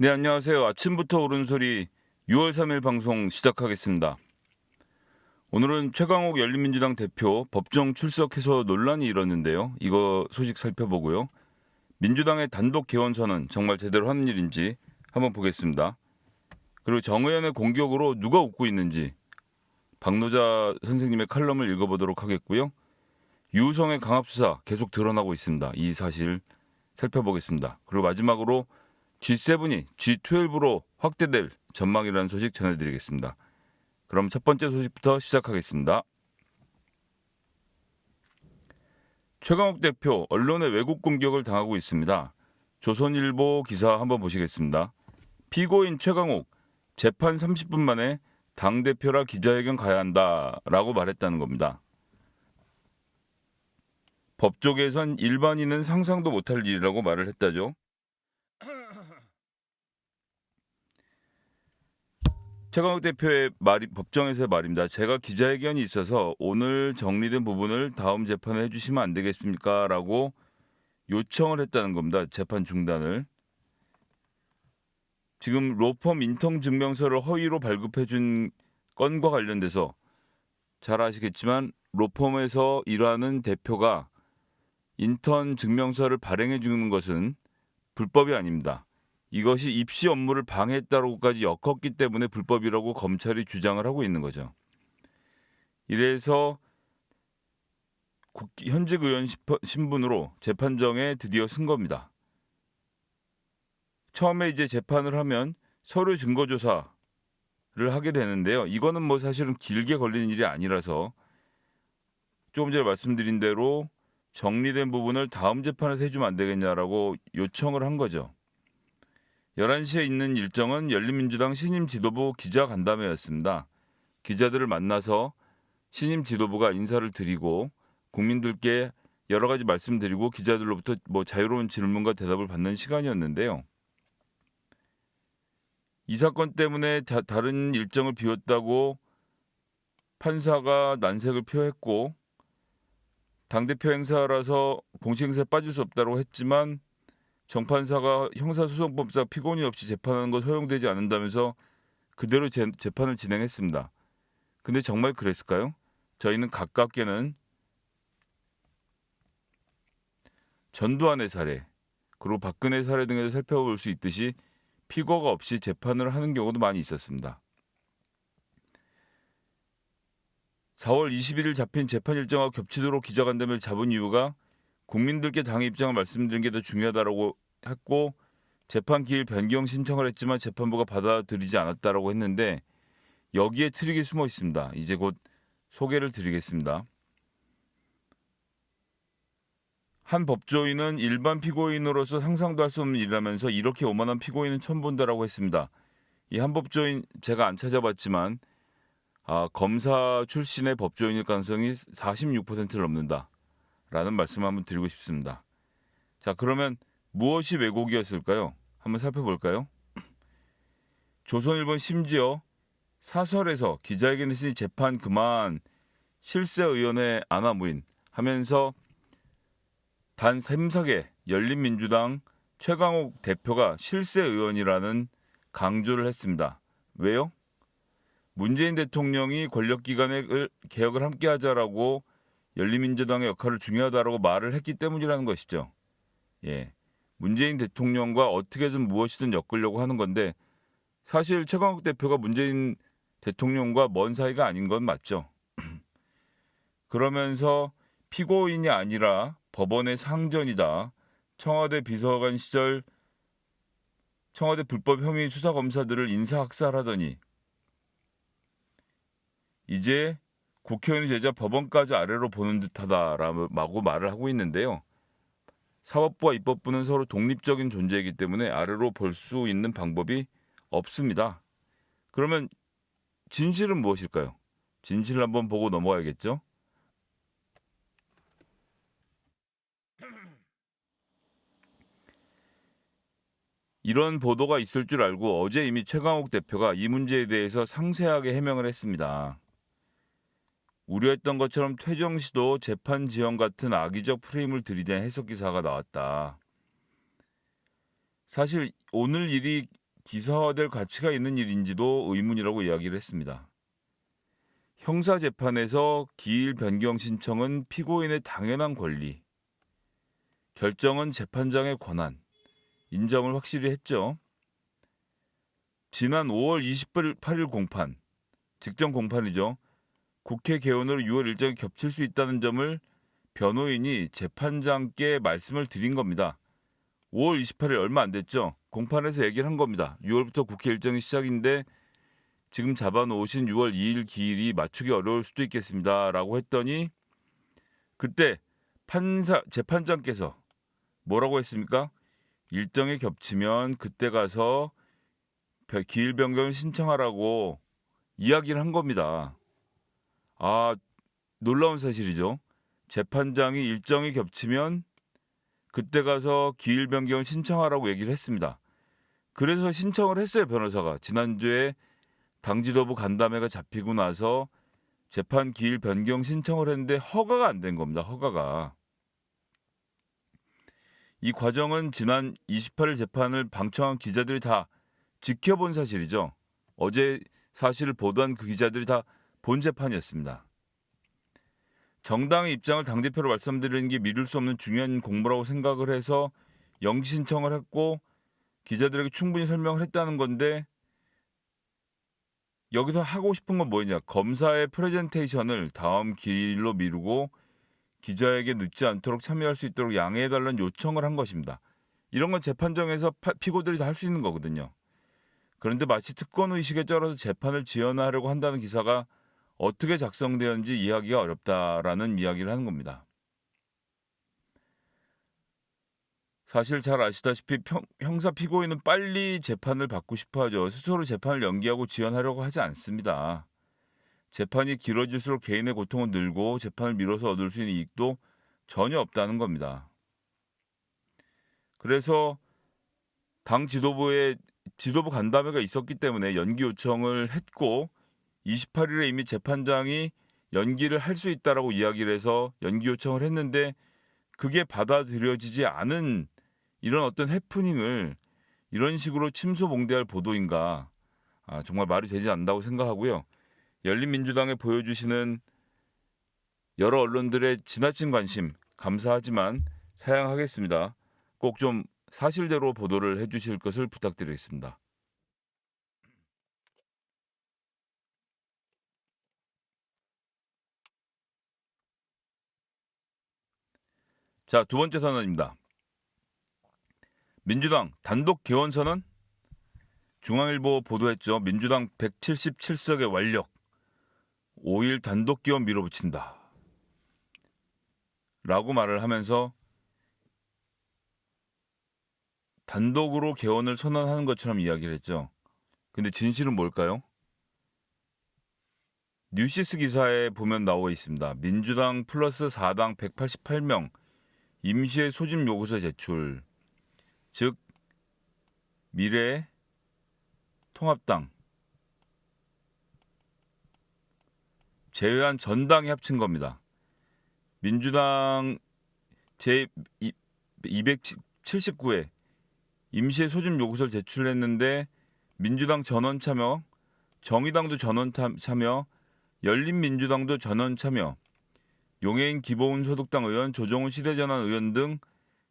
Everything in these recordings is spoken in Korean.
네, 안녕하세요. 아침부터 오른 소리 6월 3일 방송 시작하겠습니다. 오늘은 최강욱 열린민주당 대표 법정 출석해서 논란이 일었는데요. 이거 소식 살펴보고요. 민주당의 단독 개원 선언 정말 제대로 하는 일인지 한번 보겠습니다. 그리고 정의연의 공격으로 누가 웃고 있는지 박노자 선생님의 칼럼을 읽어보도록 하겠고요. 유우성의 강압수사 계속 드러나고 있습니다. 이 사실 살펴보겠습니다. 그리고 마지막으로 G7이 G12로 확대될 전망이라는 소식 전해드리겠습니다. 그럼 첫 번째 소식부터 시작하겠습니다. 최강욱 대표 언론의 왜곡 공격을 당하고 있습니다. 조선일보 기사 한번 보시겠습니다. 피고인 최강욱 재판 30분 만에 당대표라 기자회견 가야 한다라고 말했다는 겁니다. 법조계에선 일반인은 상상도 못할 일이라고 말을 했다죠. 최강욱 대표의 말이 법정에서의 말입니다. 제가 기자회견이 있어서 오늘 정리된 부분을 다음 재판에 해주시면 안 되겠습니까? 라고 요청을 했다는 겁니다. 재판 중단을. 지금 로펌 인턴 증명서를 허위로 발급해 준 건과 관련돼서 잘 아시겠지만 로펌에서 일하는 대표가 인턴 증명서를 발행해 주는 것은 불법이 아닙니다. 이것이 입시 업무를 방해했다고까지 엮었기 때문에 불법이라고 검찰이 주장을 하고 있는 거죠. 이래서 현직 의원 신분으로 재판정에 드디어 쓴 겁니다. 처음에 이제 재판을 하면 서류 증거 조사를 하게 되는데요. 이거는 뭐 사실은 길게 걸리는 일이 아니라서 조금 전에 말씀드린 대로 정리된 부분을 다음 재판에서 해주면 안 되겠냐라고 요청을 한 거죠. 11시에 있는 일정은 열린민주당 신임 지도부 기자 간담회였습니다. 기자들을 만나서 신임 지도부가 인사를 드리고 국민들께 여러 가지 말씀드리고 기자들로부터 자유로운 질문과 대답을 받는 시간이었는데요. 이 사건 때문에 다른 일정을 비웠다고 판사가 난색을 표했고 당대표 행사라서 공식 행사에 빠질 수 없다고 했지만 정판사가 형사소송법상 피고인 없이 재판하는 것 허용되지 않는다면서 그대로 재판을 진행했습니다. 근데 정말 그랬을까요? 저희는 가깝게는 전두환의 사례, 그리고 박근혜 사례 등에서 살펴볼 수 있듯이 피고가 없이 재판을 하는 경우도 많이 있었습니다. 4월 21일 잡힌 재판 일정과 겹치도록 기자간담회를 잡은 이유가 국민들께 당의 입장을 말씀드리는 게 더 중요하다고 했고 재판 기일 변경 신청을 했지만 재판부가 받아들이지 않았다고 했는데 여기에 트릭이 숨어 있습니다. 이제 곧 소개를 드리겠습니다. 한 법조인은 일반 피고인으로서 상상도 할 수 없는 일이라면서 이렇게 오만한 피고인은 처음 본다라고 했습니다. 이 한 법조인 제가 안 찾아봤지만 검사 출신의 법조인일 가능성이 46%를 넘는다라는 말씀을 한번 드리고 싶습니다. 자, 그러면 무엇이 왜곡이었을까요? 한번 살펴볼까요? 조선일보는 심지어 사설에서 기자회견에서 재판 그만 실세의원의 안하무인 하면서 단 3석의 열린민주당 최강욱 대표가 실세의원이라는 강조를 했습니다. 왜요? 문재인 대통령이 권력기관의 개혁을 함께하자라고 열린민주당의 역할을 중요하다라고 말을 했기 때문이라는 것이죠. 예, 문재인 대통령과 어떻게든 무엇이든 엮으려고 하는 건데 사실 최강욱 대표가 문재인 대통령과 먼 사이가 아닌 건 맞죠. 그러면서 피고인이 아니라 법원의 상전이다. 청와대 비서관 시절 청와대 불법 혐의 수사 검사들을 인사학살하더니 이제 국회의원이 되자 법원까지 아래로 보는 듯하다라고 말을 하고 있는데요. 사법부와 입법부는 서로 독립적인 존재이기 때문에 아래로 볼 수 있는 방법이 없습니다. 그러면 진실은 무엇일까요? 진실을 한번 보고 넘어가야겠죠. 이런 보도가 있을 줄 알고 어제 이미 최강욱 대표가 이 문제에 대해서 상세하게 해명을 했습니다. 우려했던 것처럼 퇴정 시도 재판 지연 같은 악의적 프레임을 들이댄 해석 기사가 나왔다. 사실 오늘 일이 기사화될 가치가 있는 일인지도 의문이라고 이야기를 했습니다. 형사재판에서 기일 변경 신청은 피고인의 당연한 권리, 결정은 재판장의 권한, 인정을 확실히 했죠. 지난 5월 28일 공판, 직전 공판이죠. 국회 개원으로 6월 일정이 겹칠 수 있다는 점을 변호인이 재판장께 말씀을 드린 겁니다. 5월 28일 얼마 안 됐죠. 공판에서 얘기를 한 겁니다. 6월부터 국회 일정이 시작인데 지금 잡아놓으신 6월 2일 기일이 맞추기 어려울 수도 있겠습니다라고 했더니 그때 재판장께서 뭐라고 했습니까? 일정이 겹치면 그때 가서 기일 변경을 신청하라고 이야기를 한 겁니다. 아, 놀라운 사실이죠. 재판장이 일정이 겹치면 그때 가서 기일 변경을 신청하라고 얘기를 했습니다. 그래서 신청을 했어요, 변호사가. 지난주에 당지도부 간담회가 잡히고 나서 재판 기일 변경 신청을 했는데 허가가 안 된 겁니다. 허가가. 이 과정은 지난 28일 재판을 방청한 기자들이 다 지켜본 사실이죠. 어제 사실을 보도한 그 기자들이 다 본 재판이었습니다. 정당의 입장을 당대표로 말씀드리는 게 미룰 수 없는 중요한 공무라고 생각을 해서 영지 신청을 했고 기자들에게 충분히 설명을 했다는 건데 여기서 하고 싶은 건 뭐냐? 검사의 프레젠테이션을 다음 기일로 미루고 기자에게 늦지 않도록 참여할 수 있도록 양해해달라는 요청을 한 것입니다. 이런 건 재판정에서 피고들이 다 할 수 있는 거거든요. 그런데 마치 특권 의식에 쩔어서 재판을 지연하려고 한다는 기사가 어떻게 작성되었는지 이해하기가 어렵다라는 이야기를 하는 겁니다. 사실 잘 아시다시피 형사 피고인은 빨리 재판을 받고 싶어 하죠. 스스로 재판을 연기하고 지연하려고 하지 않습니다. 재판이 길어질수록 개인의 고통은 늘고 재판을 미뤄서 얻을 수 있는 이익도 전혀 없다는 겁니다. 그래서 당 지도부 간담회가 있었기 때문에 연기 요청을 했고 28일에 이미 재판장이 연기를 할 수 있다라고 이야기를 해서 연기 요청을 했는데 그게 받아들여지지 않은 이런 어떤 해프닝을 이런 식으로 침소봉대할 보도인가 정말 말이 되지 않는다고 생각하고요. 열린민주당에 보여주시는 여러 언론들의 지나친 관심 감사하지만 사양하겠습니다. 꼭 좀 사실대로 보도를 해주실 것을 부탁드리겠습니다. 자, 두 번째 선언입니다. 민주당 단독 개원 선언? 중앙일보 보도했죠. 민주당 177석의 완력 5일 단독 개원 밀어붙인다 라고 말을 하면서 단독으로 개원을 선언하는 것처럼 이야기를 했죠. 근데 진실은 뭘까요? 뉴시스 기사에 보면 나와 있습니다. 민주당 플러스 4당 188명 임시의 소집 요구서 제출. 즉 미래 통합당 제외한 전당이 합친 겁니다. 민주당 제 279회 임시의 소집 요구서를 제출했는데 민주당 전원 참여, 정의당도 전원 참여, 열린민주당도 전원 참여, 용해인 기본소득당 의원, 조정훈 시대전환 의원 등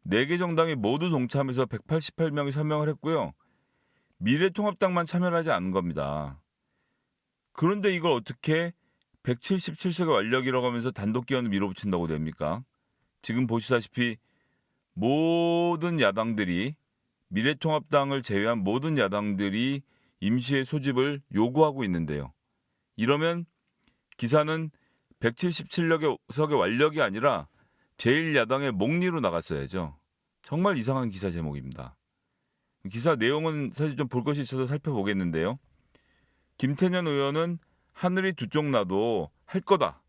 4개 정당이 모두 동참해서 188명이 서명을 했고요. 미래통합당만 참여를 하지 않은 겁니다. 그런데 이걸 어떻게 177석의 완력이라고 하면서 단독 개헌을 밀어붙인다고 됩니까? 지금 보시다시피 모든 야당들이 미래통합당을 제외한 모든 야당들이 임시의 소집을 요구하고 있는데요. 이러면 기사는 177석의 완력이 아니라 제1야당의 목리로 나갔어야죠. 정말 이상한 기사 제목입니다. 기사 내용은 사실 좀 볼 것이 있어서 살펴보겠는데요. 김태년 의원은 하늘이 두 쪽 나도 할 거다.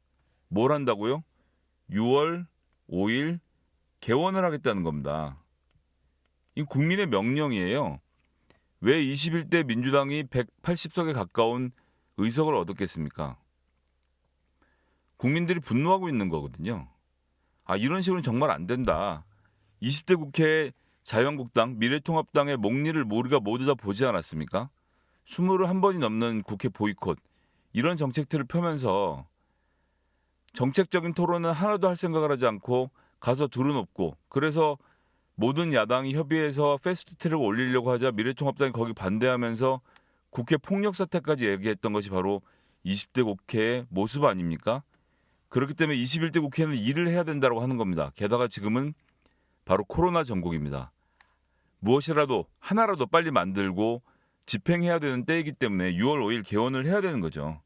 뭘 한다고요? 6월 5일 개원을 하겠다는 겁니다. 이 국민의 명령이에요. 왜 21대 민주당이 180석에 가까운 의석을 얻었겠습니까? 국민들이 분노하고 있는 거거든요. 이런 식으로는 정말 안 된다. 20대 국회에 자유한국당, 미래통합당의 목리를 우리가 모두 다 보지 않았습니까? 21번이 넘는 국회 보이콧, 이런 정책들을 펴면서 정책적인 토론은 하나도 할 생각을 하지 않고 가서 둘러놓고, 그래서 모든 야당이 협의해서 패스트트랙을 올리려고 하자 미래통합당이 거기 반대하면서 국회 폭력 사태까지 얘기했던 것이 바로 20대 국회의 모습 아닙니까? 그렇기 때문에 21대 국회는 일을 해야 된다고 하는 겁니다. 게다가 지금은 바로 코로나 전국입니다. 무엇이라도 하나라도 빨리 만들고 집행해야 되는 때이기 때문에 6월 5일 개원을 해야 되는 거죠.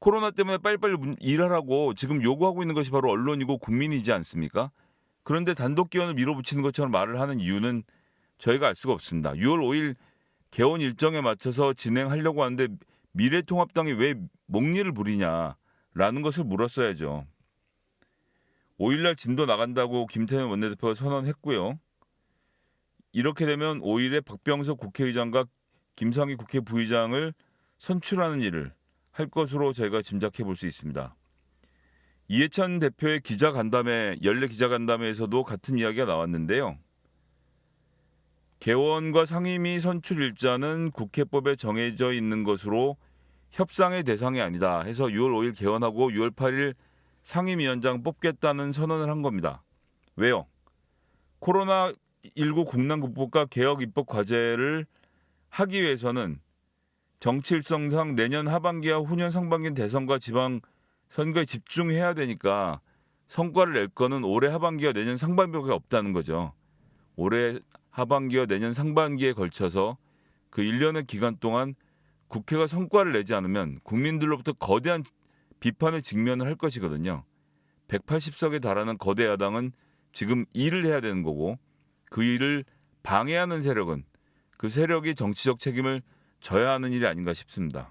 코로나 때문에 빨리빨리 일하라고 지금 요구하고 있는 것이 바로 언론이고 국민이지 않습니까? 그런데 단독 개원을 밀어붙이는 것처럼 말을 하는 이유는 저희가 알 수가 없습니다. 6월 5일 개원 일정에 맞춰서 진행하려고 하는데 미래통합당이 왜 목리를 부리냐라는 것을 물었어야죠. 5일날 진도 나간다고 김태년 원내대표가 선언했고요. 이렇게 되면 5일에 박병석 국회의장과 김상희 국회 부의장을 선출하는 일을 할 것으로 저희가 짐작해 볼 수 있습니다. 이해찬 대표의 기자간담회, 연례 기자간담회에서도 같은 이야기가 나왔는데요. 개원과 상임위 선출 일자는 국회법에 정해져 있는 것으로 협상의 대상이 아니다 해서 6월 5일 개원하고 6월 8일 상임위원장 뽑겠다는 선언을 한 겁니다. 왜요? 코로나19 국난 극복과 개혁 입법 과제를 하기 위해서는 정치 일성상 내년 하반기와 후년 상반기 대선과 지방 선거에 집중해야 되니까 성과를 낼 거는 올해 하반기와 내년 상반기밖에 없다는 거죠. 올해 하반기와 내년 상반기에 걸쳐서 그 1년의 기간 동안 국회가 성과를 내지 않으면 국민들로부터 거대한 비판에 직면을 할 것이거든요. 180석에 달하는 거대 야당은 지금 일을 해야 되는 거고, 그 일을 방해하는 세력은 그 세력이 정치적 책임을 져야 하는 일이 아닌가 싶습니다.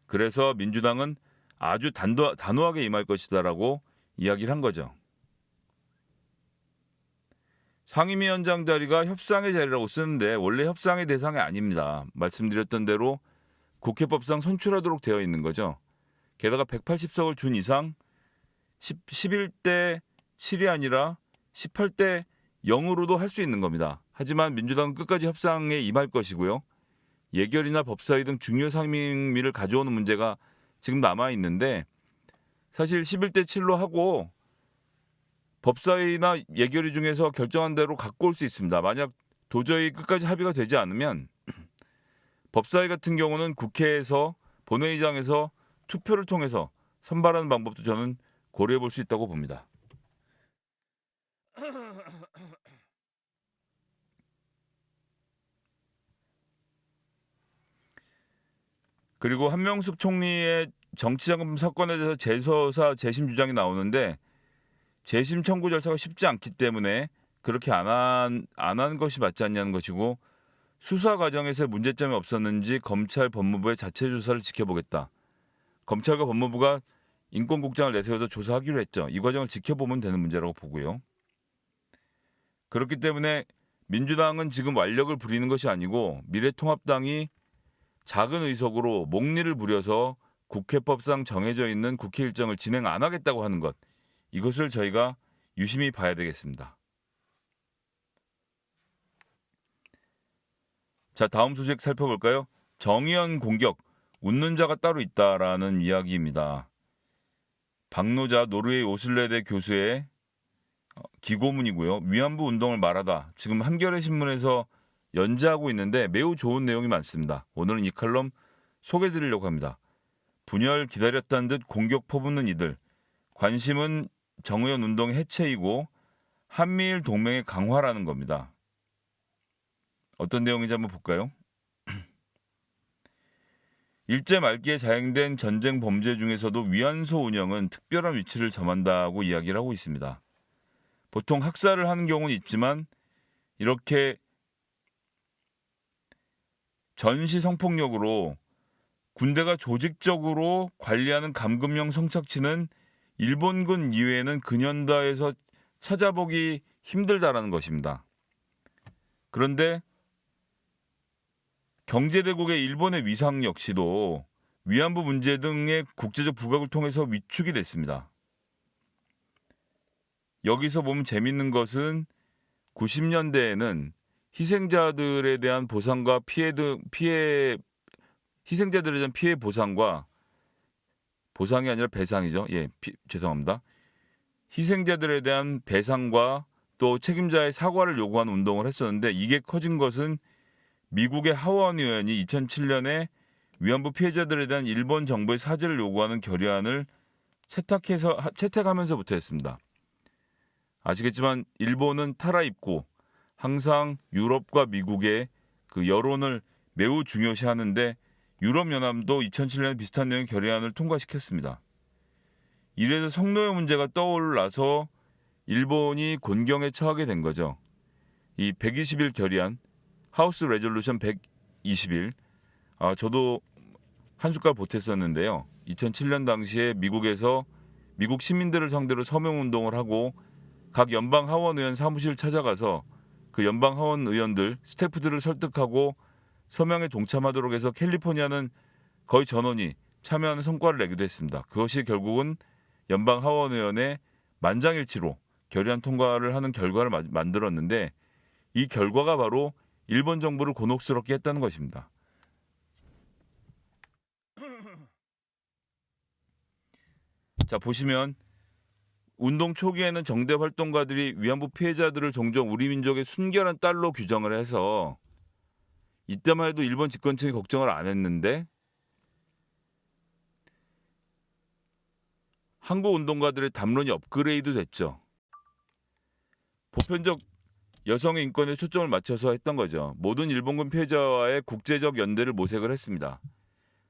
그래서 민주당은 아주 단호하게 임할 것이다라고 이야기를 한 거죠. 상임위원장 자리가 협상의 자리라고 쓰는데 원래 협상의 대상이 아닙니다. 말씀드렸던 대로 국회법상 선출하도록 되어 있는 거죠. 게다가 180석을 준 이상 11대 7이 아니라 18대 0으로도 할 수 있는 겁니다. 하지만 민주당은 끝까지 협상에 임할 것이고요. 예결이나 법사위 등 중요 상임위를 가져오는 문제가 지금 남아 있는데, 사실 11대 7로 하고 법사위나 예결위 중에서 결정한 대로 갖고 올 수 있습니다. 만약 도저히 끝까지 합의가 되지 않으면 법사위 같은 경우는 국회에서 본회의장에서 투표를 통해서 선발하는 방법도 저는 고려해 볼 수 있다고 봅니다. 그리고 한명숙 총리의 정치자금 사건에 대해서 재수사 재심 주장이 나오는데, 재심 청구 절차가 쉽지 않기 때문에 그렇게 안 한 것이 맞지 않냐는 것이고, 수사 과정에서 문제점이 없었는지 검찰 법무부의 자체 조사를 지켜보겠다. 검찰과 법무부가 인권국장을 내세워서 조사하기로 했죠. 이 과정을 지켜보면 되는 문제라고 보고요. 그렇기 때문에 민주당은 지금 완력을 부리는 것이 아니고 미래통합당이 작은 의석으로 목리를 부려서 국회법상 정해져 있는 국회 일정을 진행 안 하겠다고 하는 것, 이것을 저희가 유심히 봐야 되겠습니다. 자, 다음 소식 살펴볼까요? 정의연 공격, 웃는 자가 따로 있다라는 이야기입니다. 박노자 노르웨이 오슬레대 교수의 기고문이고요. 위안부 운동을 말하다. 지금 한겨레 신문에서 연재하고 있는데 매우 좋은 내용이 많습니다. 오늘은 이 칼럼 소개해드리려고 합니다. 분열 기다렸다는 듯 공격 퍼붓는 이들. 관심은 정의연 운동의 해체이고 한미일 동맹의 강화라는 겁니다. 어떤 내용인지 한번 볼까요? 일제 말기에 자행된 전쟁 범죄 중에서도 위안소 운영은 특별한 위치를 점한다고 이야기를 하고 있습니다. 보통 학살을 하는 경우는 있지만 이렇게 전시 성폭력으로 군대가 조직적으로 관리하는 감금형 성착취는 일본군 이외에는 근현대에서 찾아보기 힘들다라는 것입니다. 그런데 경제대국의 일본의 위상 역시도 위안부 문제 등의 국제적 부각을 통해서 위축이 됐습니다. 여기서 보면 재밌는 것은 90년대에는 희생자들에 대한 보상과 희생자들에 대한 피해 보상과 보상이 아니라 배상이죠. 예, 죄송합니다. 희생자들에 대한 배상과 또 책임자의 사과를 요구하는 운동을 했었는데 이게 커진 것은 미국의 하원 의원이 2007년에 위안부 피해자들에 대한 일본 정부의 사죄를 요구하는 결의안을 채택하면서부터였습니다. 아시겠지만 일본은 탈화입고 항상 유럽과 미국의 그 여론을 매우 중요시하는데 유럽연합도 2007년에 비슷한 내용의 결의안을 통과시켰습니다. 이래서 성노예 문제가 떠올라서 일본이 곤경에 처하게 된 거죠. 이 120일 결의안, 하우스 레졸루션 121, 저도 한 숟갈 보탰었는데요. 2007년 당시에 미국에서 미국 시민들을 상대로 서명 운동을 하고 각 연방 하원 의원 사무실 찾아가서 그 연방 하원 의원들, 스태프들을 설득하고 서명에 동참하도록 해서 캘리포니아는 거의 전원이 참여하는 성과를 내기도 했습니다. 그것이 결국은 연방 하원 의원의 만장일치로 결의안 통과를 하는 결과를 만들었는데 이 결과가 바로 일본 정부를 곤혹스럽게 했다는 것입니다. 자, 보시면 운동 초기에는 정대 활동가들이 위안부 피해자들을 종종 우리 민족의 순결한 딸로 규정을 해서 이때만 해도 일본 집권층이 걱정을 안 했는데 한국 운동가들의 담론이 업그레이드 됐죠. 보편적 여성의 인권에 초점을 맞춰서 했던 거죠. 모든 일본군 피해자와의 국제적 연대를 모색을 했습니다.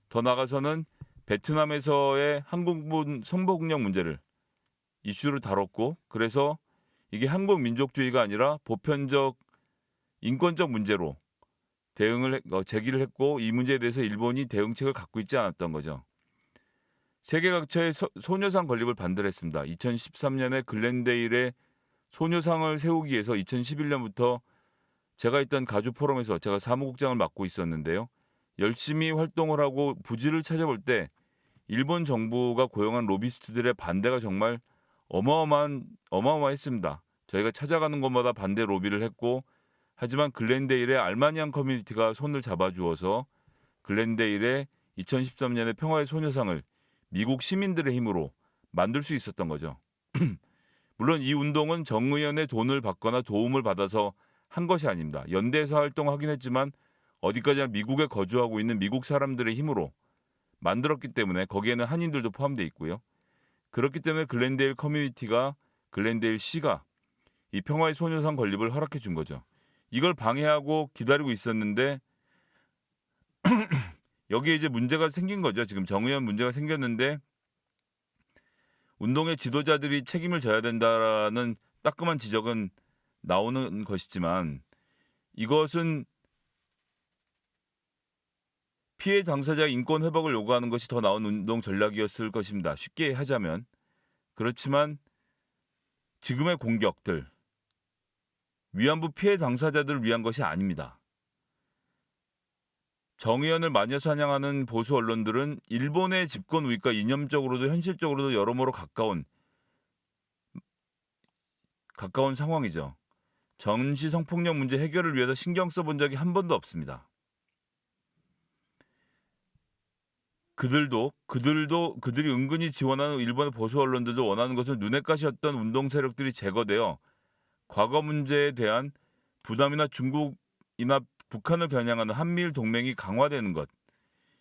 더 나아가서는 베트남에서의 한국군 성폭력 문제를 이슈를 다뤘고 그래서 이게 한국 민족주의가 아니라 보편적 인권적 문제로 제기를 했고 이 문제에 대해서 일본이 대응책을 갖고 있지 않았던 거죠. 세계 각처의 소녀상 건립을 반대를 했습니다. 2013년에 글렌데일에 소녀상을 세우기 위해서 2011년부터 제가 있던 가주 포럼에서 제가 사무국장을 맡고 있었는데요. 열심히 활동을 하고 부지를 찾아볼 때 일본 정부가 고용한 로비스트들의 반대가 정말 어마어마했습니다. 저희가 찾아가는 곳마다 반대 로비를 했고 하지만 글렌데일의 알마니안 커뮤니티가 손을 잡아주어서 글렌데일의 2013년에 평화의 소녀상을 미국 시민들의 힘으로 만들 수 있었던 거죠. 물론 이 운동은 정의연의 돈을 받거나 도움을 받아서 한 것이 아닙니다. 연대에서 활동하긴 했지만 어디까지나 미국에 거주하고 있는 미국 사람들의 힘으로 만들었기 때문에 거기에는 한인들도 포함되어 있고요. 그렇기 때문에 글렌데일 시가 이 평화의 소녀상 건립을 허락해 준 거죠. 이걸 방해하고 기다리고 있었는데 여기에 이제 문제가 생긴 거죠. 지금 정의연 문제가 생겼는데 운동의 지도자들이 책임을 져야 된다라는 따끔한 지적은 나오는 것이지만 이것은 피해 당사자의 인권 회복을 요구하는 것이 더 나은 운동 전략이었을 것입니다. 쉽게 하자면. 그렇지만 지금의 공격들, 위안부 피해 당사자들을 위한 것이 아닙니다. 정의연을 마녀 사냥하는 보수 언론들은 일본의 집권 우위과 이념적으로도 현실적으로도 여러모로 가까운 상황이죠. 전시 성폭력 문제 해결을 위해서 신경 써본 적이 한 번도 없습니다. 그들이 은근히 지원하는 일본의 보수 언론들도 원하는 것은 눈엣 가시였던 운동 세력들이 제거되어 과거 문제에 대한 부담이나 중국이나 북한을 겨냥하는 한미일 동맹이 강화되는 것,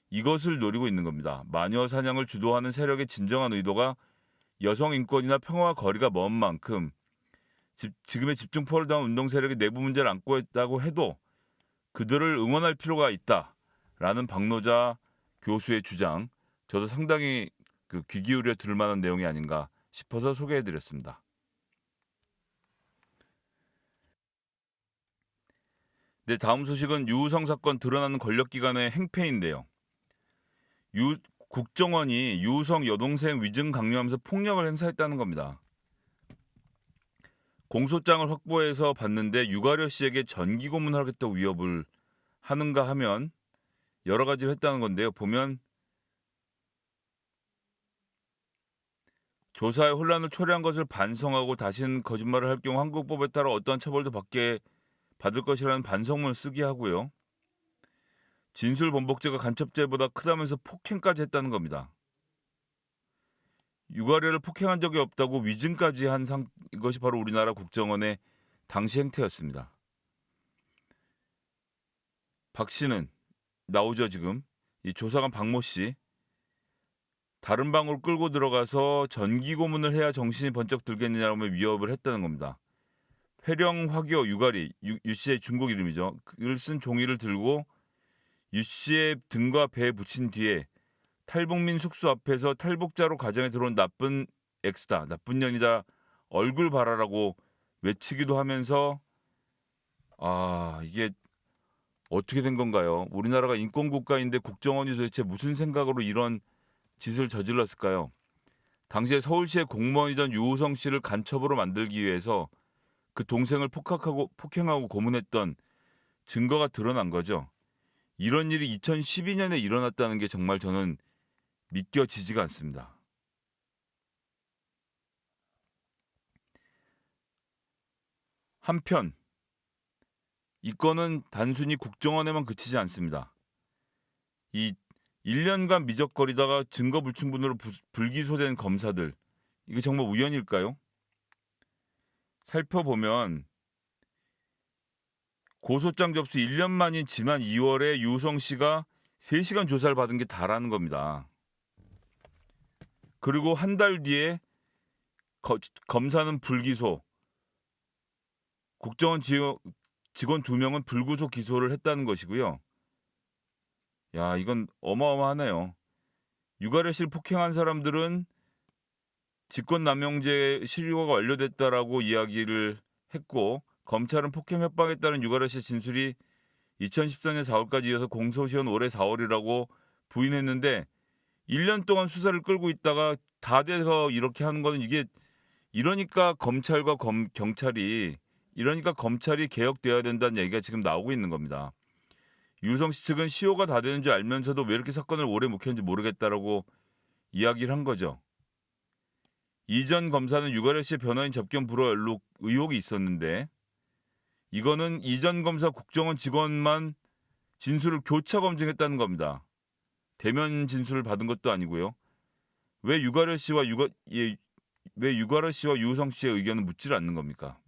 이것을 노리고 있는 겁니다. 마녀 사냥을 주도하는 세력의 진정한 의도가 여성 인권이나 평화와 거리가 먼 만큼 지금의 집중포를 당한 운동 세력이 내부 문제를 안고 있다고 해도 그들을 응원할 필요가 있다라는 박노자 교수의 주장, 저도 상당히 귀 기울여 들을 만한 내용이 아닌가 싶어서 소개해드렸습니다. 네, 다음 소식은 유우성 사건 드러나는 권력기관의 행패인데요. 국정원이 유우성 여동생 위증 강요하면서 폭력을 행사했다는 겁니다. 공소장을 확보해서 봤는데 유가려 씨에게 전기 고문하겠다고 위협을 하는가 하면 여러 가지를 했다는 건데요. 보면 조사에 혼란을 초래한 것을 반성하고 다시는 거짓말을 할 경우 한국법에 따라 어떠한 처벌도 받을 것이라는 반성문을 쓰게 하고요. 진술 번복죄가 간첩죄보다 크다면서 폭행까지 했다는 겁니다. 유가려를 폭행한 적이 없다고 위증까지 한 이것이 바로 우리나라 국정원의 당시 행태였습니다. 박 씨는 나오죠 지금. 이 조사관 박모 씨 다른 방으로 끌고 들어가서 전기 고문을 해야 정신이 번쩍 들겠느냐며 위협을 했다는 겁니다. 회령 화교 유가리 유 씨의 중국 이름이죠. 글 쓴 종이를 들고 유 씨의 등과 배에 붙인 뒤에 탈북민 숙소 앞에서 탈북자로 가정에 들어온 나쁜 엑스다, 나쁜 년이다, 얼굴 봐라라고 외치기도 하면서 이게 어떻게 된 건가요? 우리나라가 인권국가인데 국정원이 도대체 무슨 생각으로 이런 짓을 저질렀을까요? 당시에 서울시의 공무원이던 유호성 씨를 간첩으로 만들기 위해서 그 동생을 폭행하고 고문했던 증거가 드러난 거죠. 이런 일이 2012년에 일어났다는 게 정말 저는 믿겨지지가 않습니다. 한편 이 건은 단순히 국정원에만 그치지 않습니다. 이 1년간 미적거리다가 증거 불충분으로 불기소된 검사들, 이게 정말 우연일까요? 살펴보면 고소장 접수 1년 만인 지난 2월에 유성 씨가 3시간 조사를 받은 게 다라는 겁니다. 그리고 한 달 뒤에 검사는 불기소, 국정원 직원 2명은 불구속 기소를 했다는 것이고요. 야, 이건 어마어마하네요. 유가려 씨를 폭행한 사람들은 직권남용죄 실효가 완료됐다라고 이야기를 했고, 검찰은 폭행 협박했다는 유가려 씨의 진술이 2014년 4월까지 이어서 공소시효는 올해 4월이라고 부인했는데 1년 동안 수사를 끌고 있다가 다 돼서 이렇게 하는 거는 이게 이러니까 검찰이 개혁돼야 된다는 얘기가 지금 나오고 있는 겁니다. 유성 씨 측은 시효가 다 되는 줄 알면서도 왜 이렇게 사건을 오래 묵혔는지 모르겠다라고 이야기를 한 거죠. 이전 검사는 유가려 씨의 변호인 접견 불허 의혹이 있었는데 이거는 이전 검사 국정원 직원만 진술을 교차 검증했다는 겁니다. 대면 진술을 받은 것도 아니고요. 왜 유가려 씨와 유성 씨의 의견을 묻지를 않는 겁니까?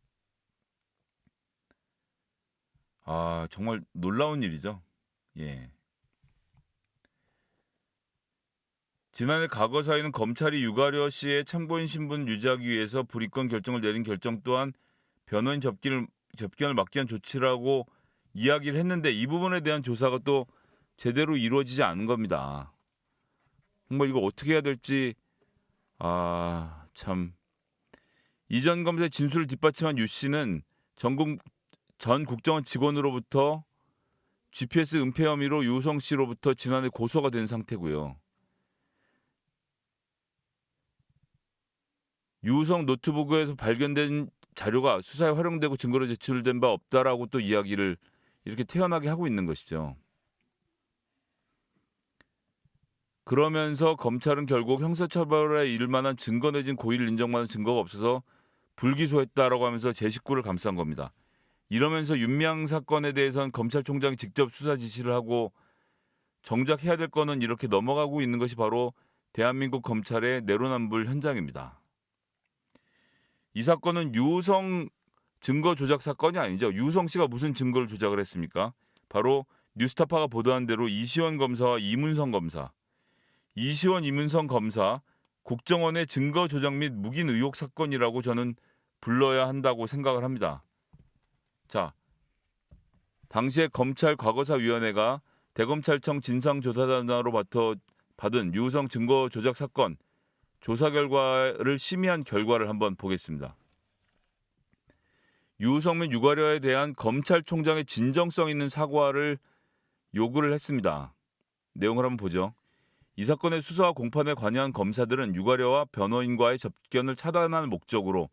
정말 놀라운 일이죠. 예. 지난해 과거사에는 검찰이 유가려 씨의 참고인 신분 유지하기 위해서 불이권 결정을 내린 결정 또한 변호인 접견을 막기 위한 조치라고 이야기를 했는데 이 부분에 대한 조사가 또 제대로 이루어지지 않은 겁니다. 정말 이거 어떻게 해야 될지 참. 이전 검사의 진술을 뒷받침한 유 씨는 전 국정원 직원으로부터 GPS 은폐 혐의로 유성 씨로부터 지난해 고소가 된 상태고요. 유성 노트북에서 발견된 자료가 수사에 활용되고 증거로 제출된 바 없다라고 또 이야기를 이렇게 태연하게 하고 있는 것이죠. 그러면서 검찰은 결국 형사처벌에 이를 만한 증거 내진 고의를 인정받은 증거가 없어서 불기소했다라고 하면서 제 식구를 감싼 겁니다. 이러면서 윤미향 사건에 대해서는 검찰총장이 직접 수사 지시를 하고 정작 해야 될 거는 이렇게 넘어가고 있는 것이 바로 대한민국 검찰의 내로남불 현장입니다. 이 사건은 유성 증거 조작 사건이 아니죠. 유성 씨가 무슨 증거를 조작을 했습니까? 바로 뉴스타파가 보도한 대로 이시원 검사와 이문성 검사, 국정원의 증거 조작 및 묵인 의혹 사건이라고 저는 불러야 한다고 생각을 합니다. 자, 당시에 검찰 과거사위원회가 대검찰청 진상조사단으로 받은 유성 증거 조작 사건 조사 결과를 심의한 결과를 한번 보겠습니다. 유성 및 유가려에 대한 검찰총장의 진정성 있는 사과를 요구를 했습니다. 내용을 한번 보죠. 이 사건의 수사와 공판에 관여한 검사들은 유가려와 변호인과의 접견을 차단하는 목적으로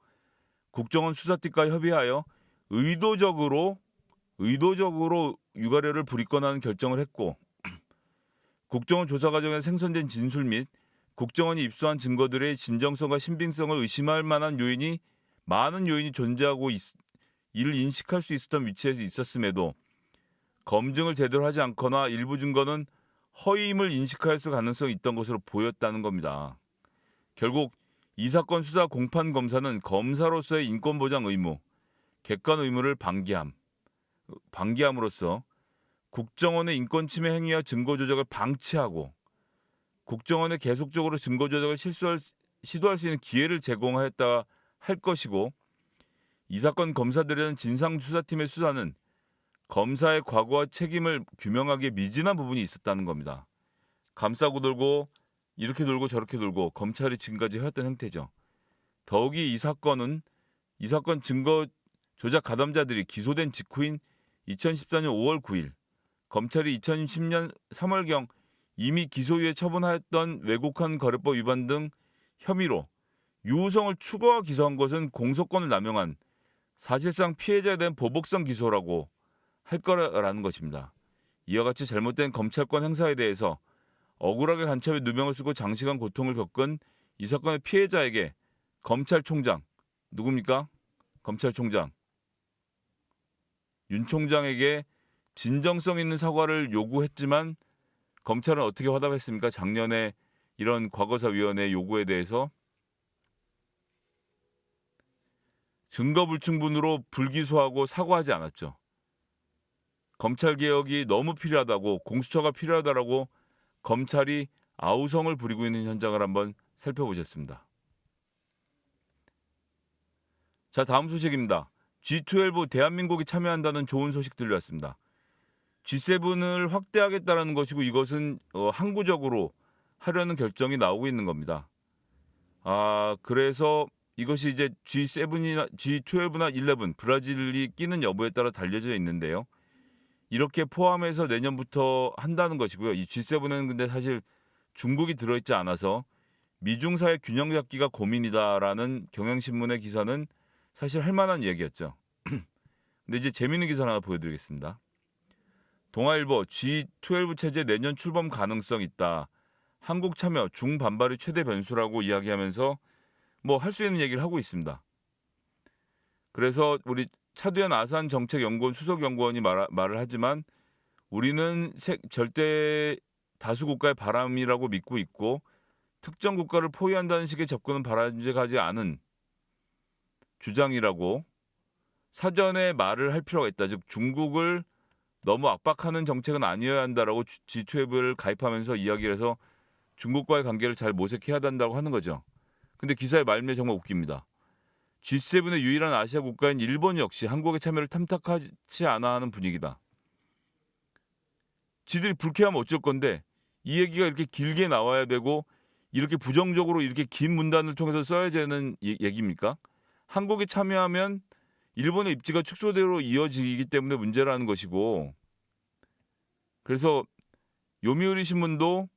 국정원 수사팀과 협의하여 의도적으로 유가려를 불이권하는 결정을 했고 국정원 조사 과정에 생성된 진술 및 국정원이 입수한 증거들의 진정성과 신빙성을 의심할 만한 많은 요인이 존재하고 이를 인식할 수 있었던 위치에서 있었음에도 검증을 제대로 하지 않거나 일부 증거는 허위임을 인식하였을 가능성이 있던 것으로 보였다는 겁니다. 결국 이 사건 수사 공판 검사는 검사로서의 인권보장 의무, 객관 의무를 방기함으로써 국정원의 인권 침해 행위와 증거 조작을 방치하고 국정원에 계속적으로 증거 조작을 시도할 수 있는 기회를 제공하였다 할 것이고, 이 사건 검사들의 진상수사팀의 수사는 검사의 과거와 책임을 규명하기에 미진한 부분이 있었다는 겁니다. 감싸고 돌고 이렇게 돌고 저렇게 돌고 검찰이 지금까지 해왔던 행태죠. 더욱이 이 사건 증거 조작 가담자들이 기소된 직후인 2014년 5월 9일 검찰이 2010년 3월경 이미 기소유예 처분하였던 외국환 거래법 위반 등 혐의로 유우성을 추가와 기소한 것은 공소권을 남용한 사실상 피해자에 대한 보복성 기소라고 할 거라는 것입니다. 이와 같이 잘못된 검찰권 행사에 대해서 억울하게 간첩에 누명을 쓰고 장시간 고통을 겪은 이 사건의 피해자에게 검찰총장, 누굽니까? 검찰총장 윤 총장에게 진정성 있는 사과를 요구했지만 검찰은 어떻게 화답했습니까? 작년에 이런 과거사위원회 요구에 대해서 증거불충분으로 불기소하고 사과하지 않았죠. 검찰개혁이 너무 필요하다고, 공수처가 필요하다라고 검찰이 아우성을 부리고 있는 현장을 한번 살펴보셨습니다. 자, 다음 소식입니다. G12 대한민국이 참여한다는 좋은 소식 들려왔습니다. G7을 확대하겠다는 것이고, 이것은 항구적으로 하려는 결정이 나오고 있는 겁니다. 그래서 이것이 이제 G12나 11 브라질이 끼는 여부에 따라 달려져 있는데요. 이렇게 포함해서 내년부터 한다는 것이고요. 이 G7은 근데 사실 중국이 들어있지 않아서 미중 사회 균형 잡기가 고민이다라는 경향신문의 기사는 사실 할 만한 얘기였죠. 근데 이제 재미있는 기사 하나 보여드리겠습니다. 동아일보 G12 체제 내년 출범 가능성 있다. 한국 참여 중반발이 최대 변수라고 이야기하면서 뭐 할 수 있는 얘기를 하고 있습니다. 그래서 우리 차두현 아산정책연구원 수석연구원이 말을 하지만 우리는 절대 다수 국가의 바람이라고 믿고 있고 특정 국가를 포위한다는 식의 접근은 바람직하지 않은 주장이라고 사전에 말을 할 필요가 있다. 즉 중국을 너무 압박하는 정책은 아니어야 한다라고 G12를 가입하면서 이야기를 해서 중국과의 관계를 잘 모색해야 한다고 하는 거죠. 근데 기사의 말미에 정말 웃깁니다. G7의 유일한 아시아 국가인 일본 역시 한국의 참여를 탐탁하지 않아 하는 분위기다. 지들이 불쾌하면 어쩔 건데 이 얘기가 이렇게 길게 나와야 되고 이렇게 부정적으로 이렇게 긴 문단을 통해서 써야 되는 얘기입니까? 한국이 참여하면 일본의 입지가 축소대로 이어지기 때문에 문제라는 것이고, 그래서 요미우리 신문도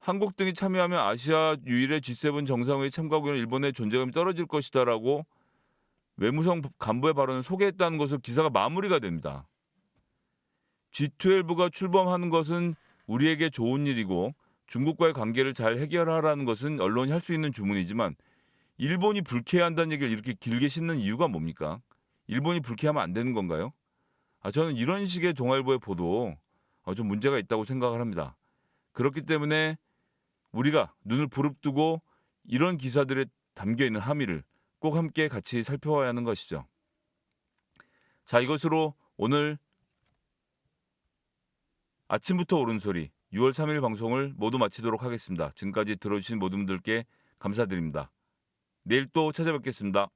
한국 등이 참여하면 아시아 유일의 G7 정상회의 참가국 일본의 존재감이 떨어질 것이다라고 외무성 간부의 발언을 소개했다는 것으로 기사가 마무리가 됩니다. G12가 출범하는 것은 우리에게 좋은 일이고 중국과의 관계를 잘 해결하라는 것은 언론이 할 수 있는 주문이지만 일본이 불쾌해한다는 얘기를 이렇게 길게 싣는 이유가 뭡니까? 일본이 불쾌하면 안 되는 건가요? 저는 이런 식의 동아일보의 보도 좀 문제가 있다고 생각을 합니다. 그렇기 때문에 우리가 눈을 부릅뜨고 이런 기사들에 담겨있는 함의를 꼭 함께 같이 살펴봐야 하는 것이죠. 자, 이것으로 오늘 아침부터 옳은 소리 6월 3일 방송을 모두 마치도록 하겠습니다. 지금까지 들어주신 모든 분들께 감사드립니다. 내일 또 찾아뵙겠습니다.